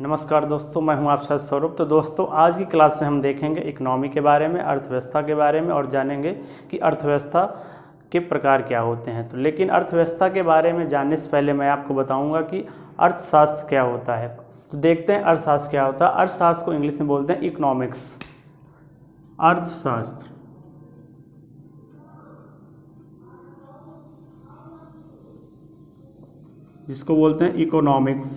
नमस्कार दोस्तों, मैं हूं आप साथ सौरभ। तो दोस्तों, आज की क्लास में हम देखेंगे इकोनॉमी के बारे में, अर्थव्यवस्था के बारे में, और जानेंगे कि अर्थव्यवस्था के प्रकार क्या होते हैं। तो लेकिन अर्थव्यवस्था के बारे में जानने से पहले मैं आपको बताऊंगा कि अर्थशास्त्र क्या होता है। तो देखते हैं अर्थशास्त्र क्या होता है। अर्थशास्त्र को इंग्लिश में बोलते हैं इकोनॉमिक्स। अर्थशास्त्र जिसको बोलते हैं इकोनॉमिक्स।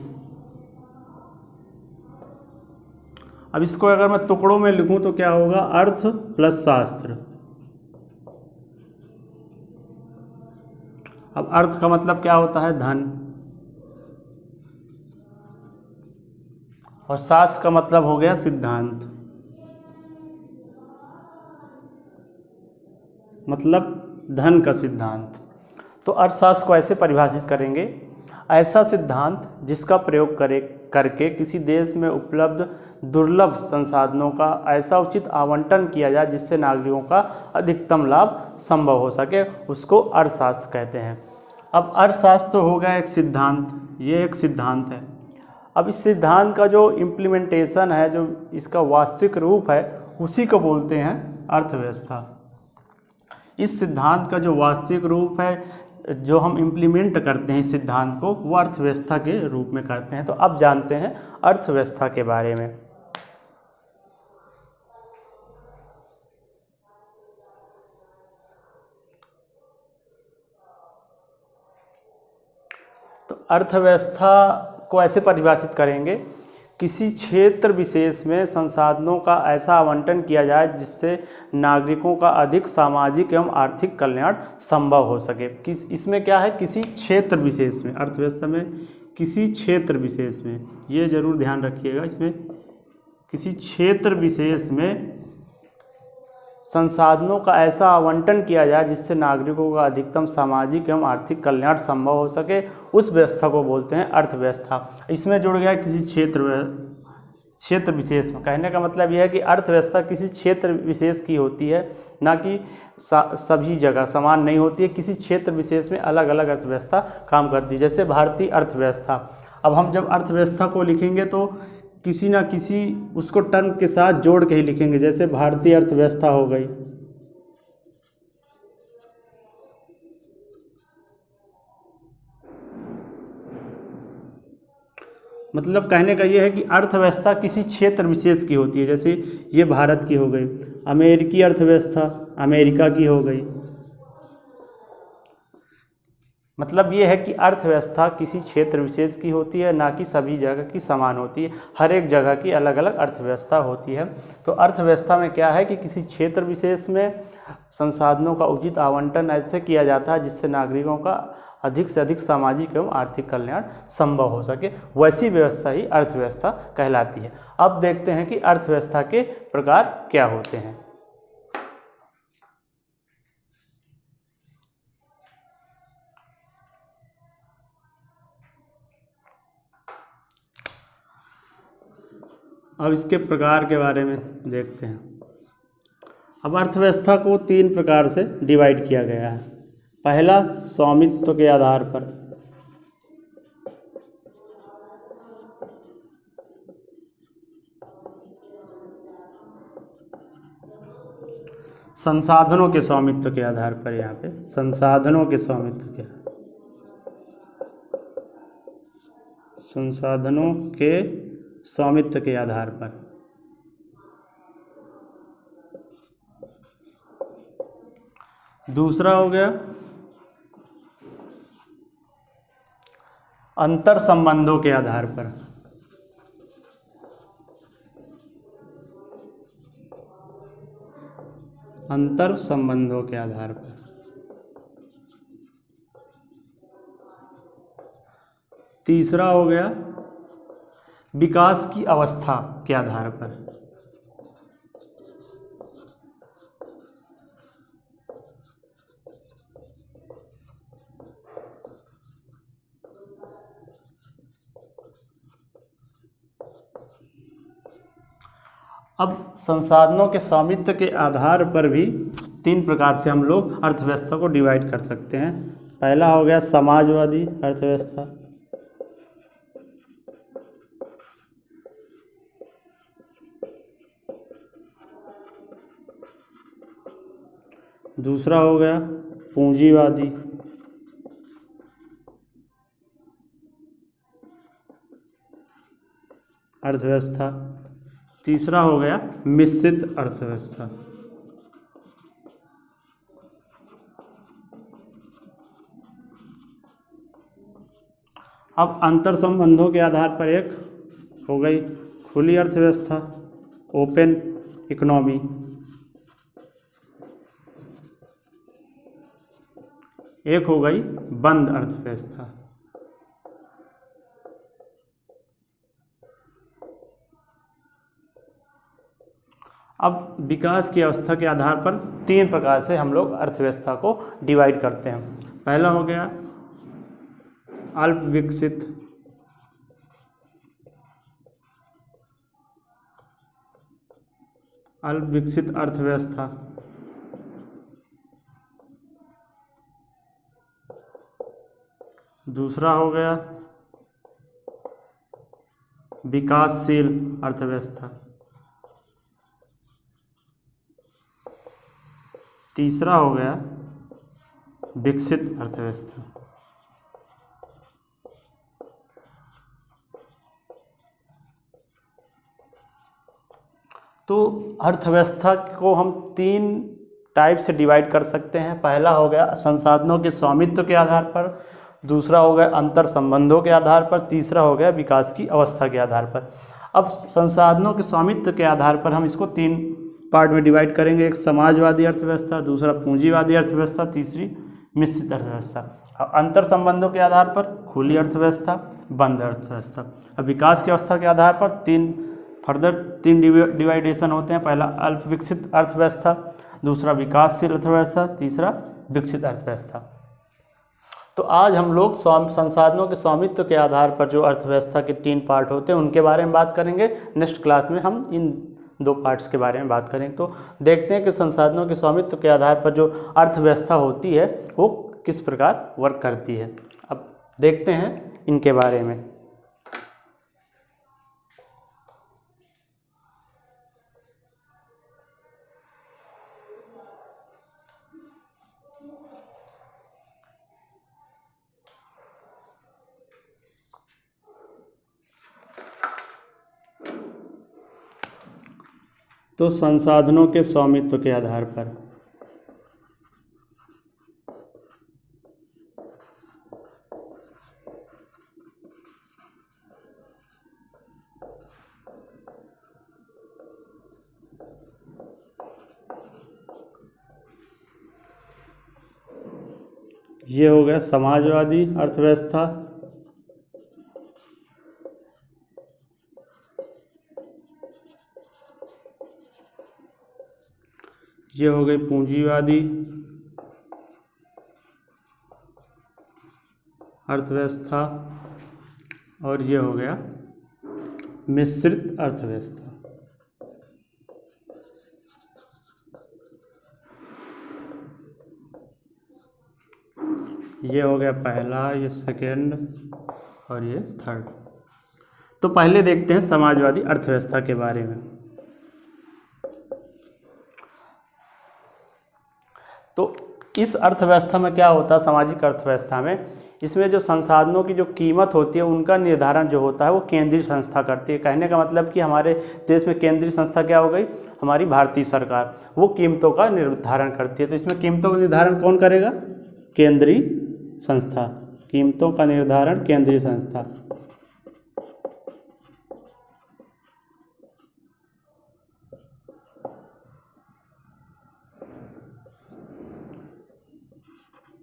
अब इसको अगर मैं टुकड़ों में लिखूं तो क्या होगा? अर्थ प्लस शास्त्र। अब अर्थ का मतलब क्या होता है? धन। और शास्त्र का मतलब हो गया सिद्धांत, मतलब धन का सिद्धांत। तो अर्थशास्त्र को ऐसे परिभाषित करेंगे: ऐसा सिद्धांत जिसका प्रयोग करके किसी देश में उपलब्ध दुर्लभ संसाधनों का ऐसा उचित आवंटन किया जाए जिससे नागरिकों का अधिकतम लाभ संभव हो सके, उसको अर्थशास्त्र कहते हैं। अब अर्थशास्त्र हो गया एक सिद्धांत, ये एक सिद्धांत है। अब इस सिद्धांत का जो इम्प्लीमेंटेशन है, जो इसका वास्तविक रूप है, उसी को बोलते हैं अर्थव्यवस्था। इस सिद्धांत का जो वास्तविक रूप है, जो हम इम्प्लीमेंट करते हैं इस सिद्धांत को, वो अर्थव्यवस्था के रूप में करते हैं। तो अब जानते हैं अर्थव्यवस्था के बारे में। तो अर्थव्यवस्था को ऐसे परिभाषित करेंगे: किसी क्षेत्र विशेष में संसाधनों का ऐसा आवंटन किया जाए जिससे नागरिकों का अधिक सामाजिक एवं आर्थिक कल्याण संभव हो सके। इसमें क्या है? किसी क्षेत्र विशेष में, अर्थव्यवस्था में किसी क्षेत्र विशेष में, ये जरूर ध्यान रखिएगा। इसमें किसी क्षेत्र विशेष में संसाधनों का ऐसा आवंटन किया जाए जिससे नागरिकों का अधिकतम सामाजिक एवं आर्थिक कल्याण संभव हो सके, उस व्यवस्था को बोलते हैं अर्थव्यवस्था। इसमें जुड़ गया किसी क्षेत्र विशेष में। कहने का मतलब यह है कि अर्थव्यवस्था किसी क्षेत्र विशेष की होती है, ना कि सभी जगह समान नहीं होती है। किसी क्षेत्र विशेष में अलग अलग अर्थव्यवस्था काम करती है। जैसे भारतीय अर्थव्यवस्था। अब हम जब अर्थव्यवस्था को लिखेंगे तो किसी ना किसी उसको टर्म के साथ जोड़ के ही लिखेंगे। जैसे भारतीय अर्थव्यवस्था हो गई, मतलब कहने का ये है कि अर्थव्यवस्था किसी क्षेत्र विशेष की होती है। जैसे ये भारत की हो गई, अमेरिकी अर्थव्यवस्था अमेरिका की हो गई। मतलब ये है कि अर्थव्यवस्था किसी क्षेत्र विशेष की होती है, ना कि सभी जगह की समान होती है। हर एक जगह की अलग अलग अर्थव्यवस्था होती है। तो अर्थव्यवस्था में क्या है कि किसी क्षेत्र विशेष में संसाधनों का उचित आवंटन ऐसे किया जाता है जिससे नागरिकों का अधिक से अधिक सामाजिक एवं आर्थिक कल्याण संभव हो सके। वैसी व्यवस्था ही अर्थव्यवस्था कहलाती है। अब देखते हैं कि अर्थव्यवस्था के प्रकार क्या होते हैं। अब इसके प्रकार के बारे में देखते हैं। अब अर्थव्यवस्था को 3 प्रकार से डिवाइड किया गया है। पहला, स्वामित्व के आधार पर। संसाधनों के स्वामित्व के आधार पर, यहाँ पे संसाधनों के स्वामित्व के, संसाधनों के स्वामित्व के आधार पर। दूसरा हो गया अंतर संबंधों के आधार पर। अंतर संबंधों के आधार पर। तीसरा हो गया विकास की अवस्था के आधार पर। अब संसाधनों के स्वामित्व के आधार पर भी 3 प्रकार से हम लोग अर्थव्यवस्था को डिवाइड कर सकते हैं। पहला हो गया समाजवादी अर्थव्यवस्था। दूसरा हो गया पूंजीवादी, अर्थव्यवस्था। तीसरा हो गया मिश्रित अर्थव्यवस्था। अब अंतर संबंधों के आधार पर एक हो गई खुली अर्थव्यवस्था, ओपन इकोनॉमी। एक हो गई बंद अर्थव्यवस्था। अब विकास की अवस्था के आधार पर 3 प्रकार से हम लोग अर्थव्यवस्था को डिवाइड करते हैं। पहला हो गया अल्प विकसित, अल्प विकसित अर्थव्यवस्था। दूसरा हो गया विकासशील अर्थव्यवस्था। तीसरा हो गया विकसित अर्थव्यवस्था। तो अर्थव्यवस्था को हम 3 टाइप से डिवाइड कर सकते हैं। पहला हो गया संसाधनों के स्वामित्व के आधार पर, दूसरा हो गया अंतर संबंधों के आधार पर, तीसरा हो गया विकास की अवस्था के आधार पर। अब संसाधनों के स्वामित्व के आधार पर हम इसको 3 पार्ट में डिवाइड करेंगे। एक समाजवादी अर्थव्यवस्था, दूसरा पूंजीवादी अर्थव्यवस्था, तीसरी मिश्रित अर्थव्यवस्था। अब अंतर संबंधों के आधार पर खुली अर्थव्यवस्था, बंद अर्थव्यवस्था। अब विकास की अवस्था के आधार पर 3 डिवाइडेशन होते हैं। पहला अल्प विकसित अर्थव्यवस्था, दूसरा विकासशील अर्थव्यवस्था, तीसरा विकसित अर्थव्यवस्था। तो आज हम लोग संसाधनों के स्वामित्व के आधार पर जो अर्थव्यवस्था के 3 पार्ट होते हैं उनके बारे में बात करेंगे। नेक्स्ट क्लास में हम इन 2 पार्ट्स के बारे में बात करेंगे। तो देखते हैं कि संसाधनों के स्वामित्व के आधार पर जो अर्थव्यवस्था होती है वो किस प्रकार वर्क करती है। अब देखते हैं इनके बारे में। तो संसाधनों के स्वामित्व के आधार पर ये हो गया समाजवादी अर्थव्यवस्था, ये हो गई पूंजीवादी अर्थव्यवस्था, और ये हो गया मिश्रित अर्थव्यवस्था। ये हो गया पहला, ये सेकेंड और ये थर्ड। तो पहले देखते हैं समाजवादी अर्थव्यवस्था के बारे में। तो इस अर्थव्यवस्था में क्या होता है, सामाजिक अर्थव्यवस्था में, इसमें जो संसाधनों की जो कीमत होती है उनका निर्धारण जो होता है वो केंद्रीय संस्था करती है। कहने का मतलब कि हमारे देश में केंद्रीय संस्था क्या हो गई, हमारी भारतीय सरकार, वो कीमतों का निर्धारण करती है। तो इसमें कीमतों का निर्धारण कौन करेगा, केंद्रीय संस्था। कीमतों का निर्धारण केंद्रीय संस्था।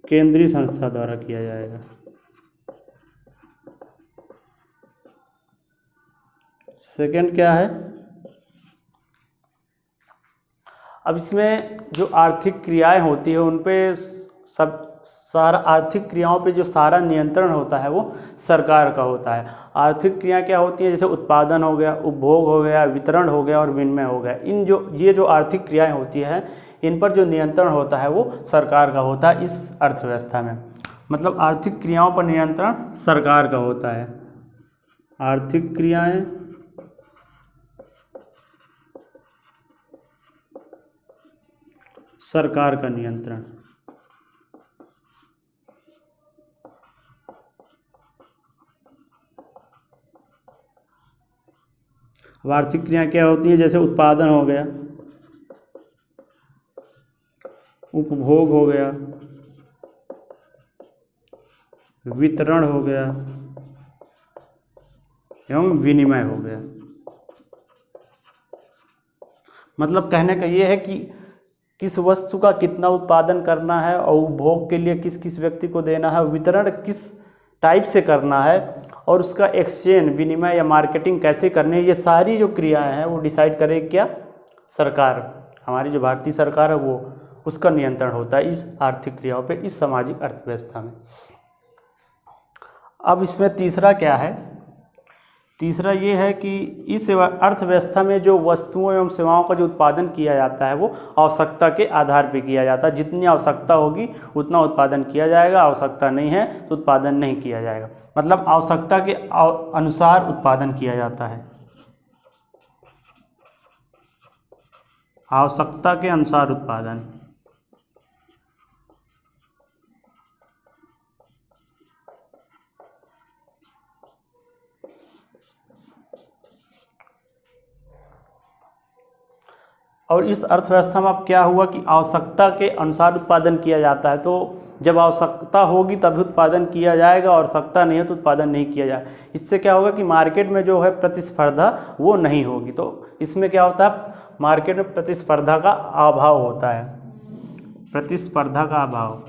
केंद्रीय संस्था द्वारा किया जाएगा। सेकंड क्या है, अब इसमें जो आर्थिक क्रियाएं होती है उन पे सारा आर्थिक क्रियाओं पे जो सारा नियंत्रण होता है वो सरकार का होता है। आर्थिक क्रियाएं क्या होती हैं, जैसे उत्पादन हो गया, उपभोग हो गया, वितरण हो गया और विनिमय हो गया। ये जो आर्थिक क्रियाएं होती हैं इन पर जो नियंत्रण होता है वो सरकार का होता है इस अर्थव्यवस्था में। मतलब आर्थिक क्रियाओं पर नियंत्रण सरकार का होता है। आर्थिक क्रियाएं सरकार का नियंत्रण। अब आर्थिक क्रियाएं क्या होती हैं? जैसे उत्पादन हो गया, उपभोग हो गया, वितरण हो गया एवं विनिमय हो गया। मतलब कहने का ये है कि किस वस्तु का कितना उत्पादन करना है और उपभोग के लिए किस किस व्यक्ति को देना है, वितरण किस टाइप से करना है और उसका एक्सचेंज विनिमय या मार्केटिंग कैसे करनी है, ये सारी जो क्रियाएं हैं वो डिसाइड करे क्या? सरकार। हमारी जो भारतीय सरकार है वो उसका नियंत्रण होता है इस आर्थिक क्रियाओं पे, इस सामाजिक अर्थव्यवस्था में। अब इसमें तीसरा क्या है? तीसरा ये है कि इस अर्थव्यवस्था में जो वस्तुओं एवं सेवाओं का जो उत्पादन किया जाता है वो आवश्यकता के आधार पर किया जाता है। जितनी आवश्यकता होगी उतना उत्पादन किया जाएगा, आवश्यकता नहीं है तो उत्पादन नहीं किया जाएगा। मतलब आवश्यकता के अनुसार उत्पादन किया जाता है, आवश्यकता के अनुसार उत्पादन। और इस अर्थव्यवस्था में अब क्या हुआ कि आवश्यकता के अनुसार उत्पादन किया जाता है। तो जब आवश्यकता होगी तभी उत्पादन किया जाएगा, आवश्यकता नहीं है तो उत्पादन नहीं किया जाए। इससे क्या होगा कि मार्केट में जो है प्रतिस्पर्धा वो नहीं होगी। तो इसमें क्या होता है? मार्केट में प्रतिस्पर्धा का अभाव होता है, प्रतिस्पर्धा का अभाव।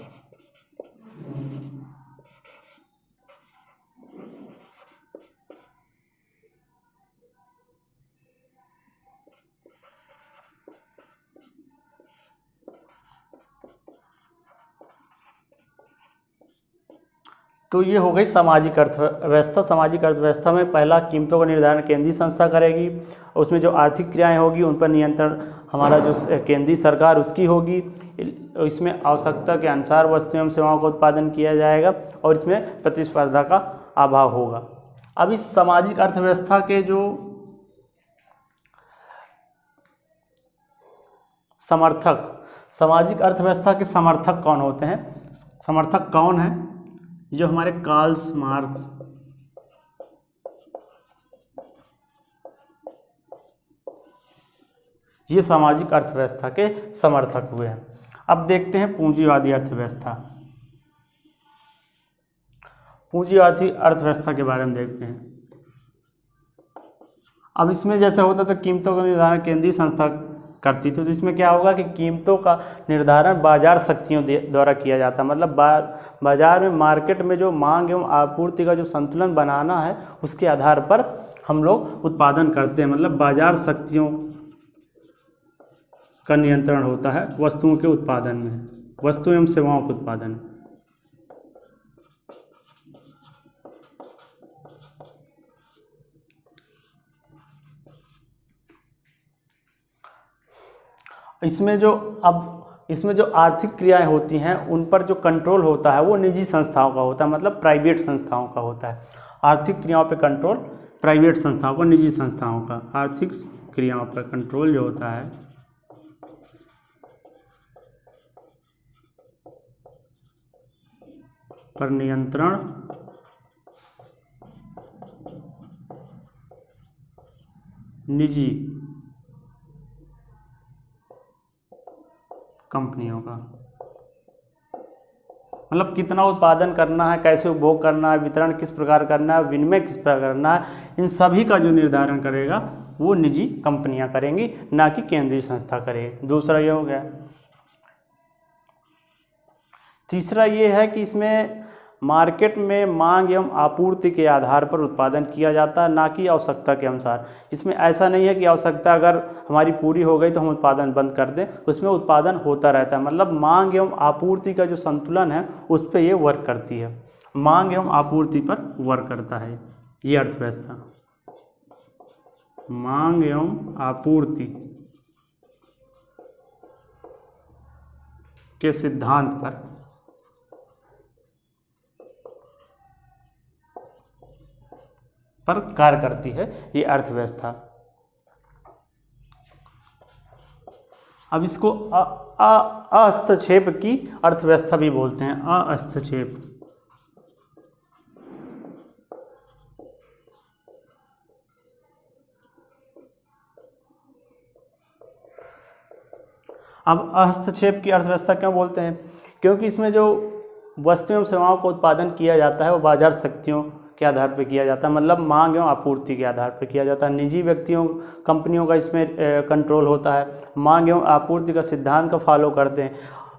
तो ये हो गई सामाजिक अर्थव्यवस्था। सामाजिक अर्थव्यवस्था में पहला कीमतों का निर्धारण केंद्रीय संस्था करेगी, और उसमें जो आर्थिक क्रियाएं होगी उन पर नियंत्रण हमारा जो केंद्रीय सरकार उसकी होगी। इसमें आवश्यकता के अनुसार वस्तुओं एवं सेवाओं का उत्पादन किया जाएगा और इसमें प्रतिस्पर्धा का अभाव होगा। अब इस सामाजिक अर्थव्यवस्था के जो समर्थक, सामाजिक अर्थव्यवस्था के समर्थक कौन होते हैं? समर्थक कौन है? जो हमारे कार्ल मार्क्स, ये सामाजिक अर्थव्यवस्था के समर्थक हुए हैं। अब देखते हैं पूंजीवादी अर्थव्यवस्था। पूंजीवादी अर्थव्यवस्था के बारे में देखते हैं। अब इसमें जैसे होता था कीमतों का निर्धारण केंद्रीय संस्था करती थी, तो इसमें क्या होगा कि कीमतों का निर्धारण बाजार शक्तियों द्वारा किया जाता है। मतलब बाजार में, मार्केट में जो मांग एवं आपूर्ति का जो संतुलन बनाना है उसके आधार पर हम लोग उत्पादन करते हैं। मतलब बाजार शक्तियों का नियंत्रण होता है वस्तुओं के उत्पादन में, वस्तु एवं सेवाओं के उत्पादन। इसमें जो आर्थिक क्रियाएं होती हैं उन पर जो कंट्रोल होता है वो निजी संस्थाओं का होता है, मतलब प्राइवेट संस्थाओं का होता है। आर्थिक क्रियाओं पर कंट्रोल प्राइवेट संस्थाओं का, निजी संस्थाओं का। आर्थिक क्रियाओं पर कंट्रोल जो होता है पर नियंत्रण निजी कंपनियों का। मतलब कितना उत्पादन करना है, कैसे उपभोग करना है, वितरण किस प्रकार करना है, विनिमय किस प्रकार करना है, इन सभी का जो निर्धारण करेगा वो निजी कंपनियां करेंगी, ना कि केंद्रीय संस्था करेगी। दूसरा ये हो गया। तीसरा ये है कि इसमें मार्केट में मांग एवं आपूर्ति के आधार पर उत्पादन किया जाता है, ना कि आवश्यकता के अनुसार। इसमें ऐसा नहीं है कि आवश्यकता अगर हमारी पूरी हो गई तो हम उत्पादन बंद कर दें, उसमें उत्पादन होता रहता है। मतलब मांग एवं आपूर्ति का जो संतुलन है उस पर ये वर्क करती है, मांग एवं आपूर्ति पर वर्क करता है ये अर्थव्यवस्था, मांग एवं आपूर्ति के सिद्धांत पर कार्य करती है ये अर्थव्यवस्था। अब इसको अहस्तक्षेप की अर्थव्यवस्था भी बोलते हैं, अहस्तक्षेप। अब हस्तक्षेप की अर्थव्यवस्था क्यों बोलते हैं? क्योंकि इसमें जो वस्तुओं एवं सेवाओं का उत्पादन किया जाता है वो बाजार शक्तियों के आधार पर किया जाता है, मतलब मांग एवं आपूर्ति के आधार पर किया जाता है। निजी व्यक्तियों कंपनियों का इसमें कंट्रोल होता है, मांग एवं आपूर्ति का सिद्धांत का फॉलो करते हैं,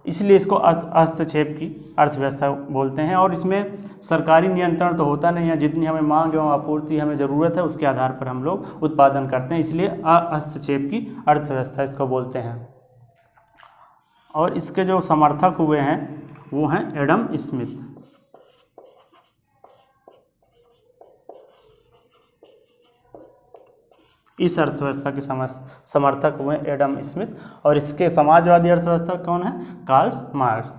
इसलिए इसको हस्तक्षेप की अर्थव्यवस्था बोलते हैं। और इसमें सरकारी नियंत्रण तो होता नहीं है, जितनी हमें मांग एवं आपूर्ति हमें ज़रूरत है उसके आधार पर हम लोग उत्पादन करते हैं, इसलिए हस्तक्षेप की अर्थव्यवस्था इसको बोलते हैं। और इसके जो समर्थक हुए हैं वो हैं एडम स्मिथ। इस अर्थव्यवस्था के समर्थक हुए एडम स्मिथ। और इसके समाजवादी अर्थव्यवस्था कौन है? Karl Marx.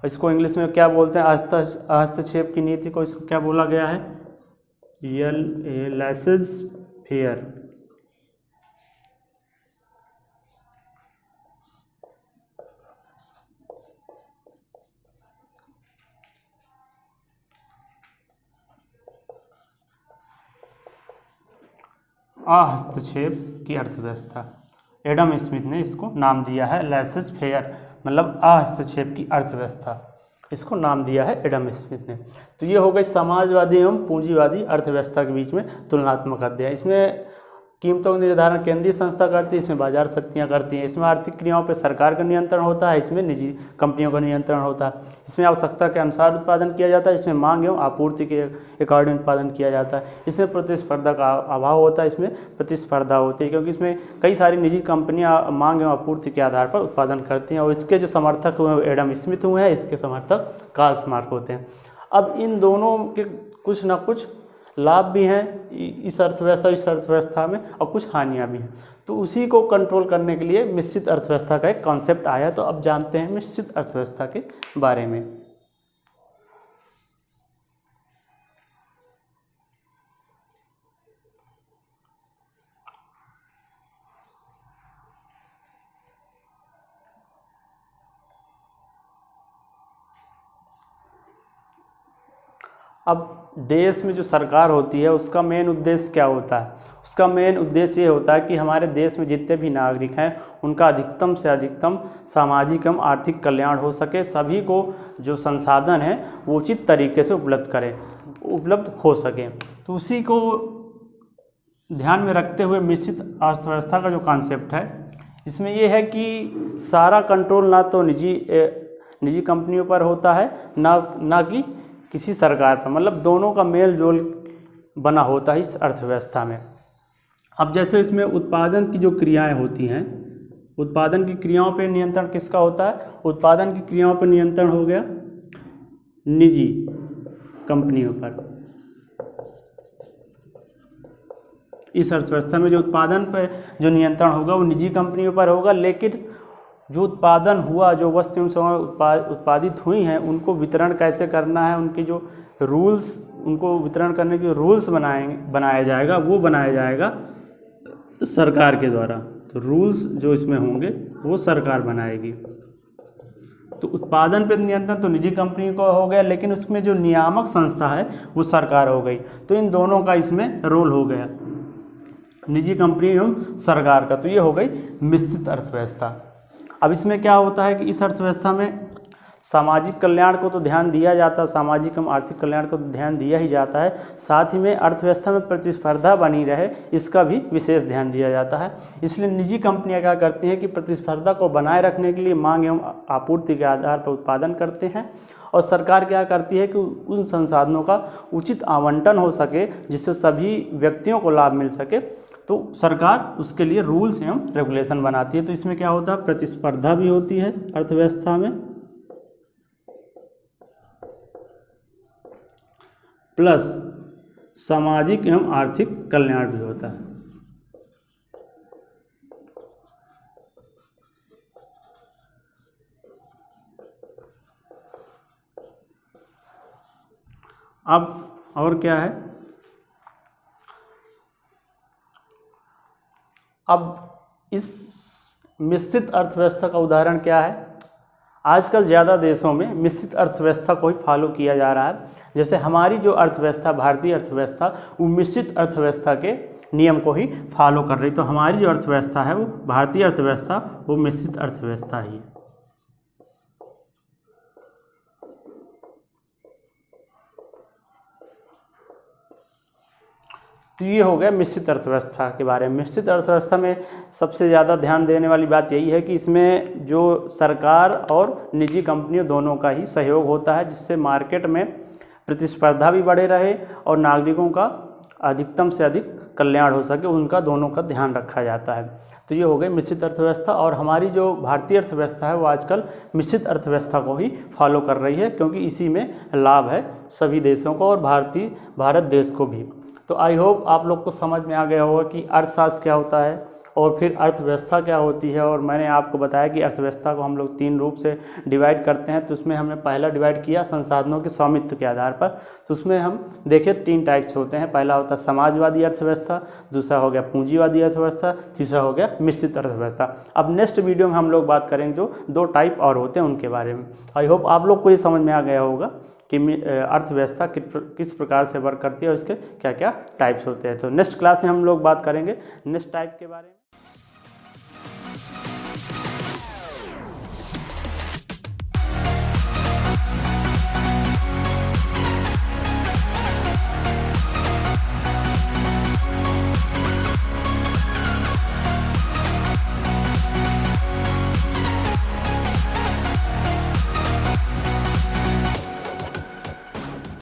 इसको इंग्लिश में क्या बोलते हैं? हस्तक्षेप की नीति को इसको क्या बोला गया है? Laces fair. हस्तक्षेप की अर्थव्यवस्था, एडम स्मिथ ने इसको नाम दिया है लेसेस फेयर, मतलब हस्तक्षेप की अर्थव्यवस्था, इसको नाम दिया है एडम स्मिथ ने। तो ये हो गई समाजवादी एवं पूंजीवादी अर्थव्यवस्था के बीच में तुलनात्मक अध्ययन। इसमें कीमतों का निर्धारण केंद्रीय संस्था करती है, इसमें बाजार शक्तियाँ करती हैं। इसमें आर्थिक क्रियाओं पर सरकार का नियंत्रण होता है, इसमें निजी कंपनियों का नियंत्रण होता है। इसमें आवश्यकता के अनुसार उत्पादन किया जाता है, इसमें मांग एवं आपूर्ति के अकॉर्डिंग उत्पादन किया जाता है। इसमें प्रतिस्पर्धा का अभाव होता है, इसमें प्रतिस्पर्धा होती है, क्योंकि इसमें कई सारी निजी कंपनियाँ मांग एवं आपूर्ति के आधार पर उत्पादन करती हैं। और इसके जो समर्थक हुए हैं एडम स्मिथ हुए हैं, इसके समर्थक कार्ल मार्क्स होते हैं। अब इन दोनों के कुछ ना कुछ लाभ भी हैं इस अर्थव्यवस्था में, और कुछ हानियां भी हैं। तो उसी को कंट्रोल करने के लिए मिश्रित अर्थव्यवस्था का एक कॉन्सेप्ट आया। तो अब जानते हैं मिश्रित अर्थव्यवस्था के बारे में। अब देश में जो सरकार होती है उसका मेन उद्देश्य क्या होता है? उसका मेन उद्देश्य ये होता है कि हमारे देश में जितने भी नागरिक हैं उनका अधिकतम से अधिकतम सामाजिक एवं आर्थिक कल्याण हो सके, सभी को जो संसाधन हैं वो उचित तरीके से उपलब्ध हो सके। तो उसी को ध्यान में रखते हुए मिश्रित अर्थव्यवस्था का जो कॉन्सेप्ट है, इसमें ये है कि सारा कंट्रोल ना तो निजी कंपनियों पर होता है, ना कि किसी सरकार पर, मतलब दोनों का मेल जोल बना होता है इस अर्थव्यवस्था में। अब जैसे इसमें उत्पादन की जो क्रियाएं होती हैं, उत्पादन की क्रियाओं पर नियंत्रण किसका होता है? उत्पादन की क्रियाओं पर नियंत्रण हो गया निजी कंपनियों पर। इस अर्थव्यवस्था में जो उत्पादन पर जो नियंत्रण होगा वो निजी कंपनियों पर होगा, लेकिन जो उत्पादन हुआ, जो वस्तुएं उत्पादित हुई हैं, उनको वितरण कैसे करना है, उनकी जो रूल्स, उनको वितरण करने के रूल्स बनाया जाएगा सरकार के द्वारा। तो रूल्स जो इसमें होंगे वो सरकार बनाएगी। तो उत्पादन पर नियंत्रण तो निजी कंपनी को हो गया, लेकिन उसमें जो नियामक संस्था है वो सरकार हो गई। तो इन दोनों का इसमें रोल हो गया, निजी कंपनी एवं सरकार का। तो ये हो गई मिश्रित अर्थव्यवस्था। अब इसमें क्या होता है कि इस अर्थव्यवस्था में सामाजिक कल्याण को तो ध्यान दिया जाता है, सामाजिक एवं आर्थिक कल्याण को तो ध्यान दिया ही जाता है, साथ ही में अर्थव्यवस्था में प्रतिस्पर्धा बनी रहे इसका भी विशेष ध्यान दिया जाता है। इसलिए निजी कंपनियां क्या करती हैं कि प्रतिस्पर्धा को बनाए रखने के लिए मांग एवं आपूर्ति के आधार पर उत्पादन करते हैं, और सरकार क्या करती है कि उन संसाधनों का उचित आवंटन हो सके जिससे सभी व्यक्तियों को लाभ मिल सके। तो सरकार उसके लिए रूल्स एवं रेगुलेशन बनाती है। तो इसमें क्या होता है? प्रतिस्पर्धा भी होती है अर्थव्यवस्था में, प्लस सामाजिक एवं आर्थिक कल्याण भी होता है। अब और क्या है? अब इस मिश्रित अर्थव्यवस्था का उदाहरण क्या है? आजकल ज़्यादा देशों में मिश्रित अर्थव्यवस्था को ही फॉलो किया जा रहा है। जैसे हमारी जो अर्थव्यवस्था, भारतीय अर्थव्यवस्था, वो मिश्रित अर्थव्यवस्था के नियम को ही फॉलो कर रही। तो हमारी जो अर्थव्यवस्था है वो भारतीय अर्थव्यवस्था, वो मिश्रित अर्थव्यवस्था ही है। तो ये हो गया मिश्रित अर्थव्यवस्था के बारे में। मिश्रित अर्थव्यवस्था में सबसे ज़्यादा ध्यान देने वाली बात यही है कि इसमें जो सरकार और निजी कंपनियों दोनों का ही सहयोग होता है, जिससे मार्केट में प्रतिस्पर्धा भी बढ़े रहे और नागरिकों का अधिकतम से अधिक कल्याण हो सके, उनका दोनों का ध्यान रखा जाता है। तो ये हो गई मिश्रित अर्थव्यवस्था। और हमारी जो भारतीय अर्थव्यवस्था है वो आजकल मिश्रित अर्थव्यवस्था को ही फॉलो कर रही है, क्योंकि इसी में लाभ है सभी देशों को और भारत देश को भी। तो आई होप आप लोग को समझ में आ गया होगा कि अर्थशास्त्र क्या होता है और फिर अर्थव्यवस्था क्या होती है। और मैंने आपको बताया कि अर्थव्यवस्था को हम लोग 3 रूप से डिवाइड करते हैं। तो उसमें हमने पहला डिवाइड किया संसाधनों के स्वामित्व के आधार पर। तो उसमें हम देखें 3 टाइप्स होते हैं। पहला होता है समाजवादी अर्थव्यवस्था, दूसरा हो गया पूंजीवादी अर्थव्यवस्था, तीसरा हो गया मिश्रित अर्थव्यवस्था। अब नेक्स्ट वीडियो में हम लोग बात करेंगे जो 2 टाइप और होते हैं उनके बारे में। आई होप आप लोग को ये समझ में आ गया होगा कि अर्थव्यवस्था किस प्रकार से वर्क करती है और इसके क्या क्या टाइप्स होते हैं। तो नेक्स्ट क्लास में हम लोग बात करेंगे नेक्स्ट टाइप के बारे में।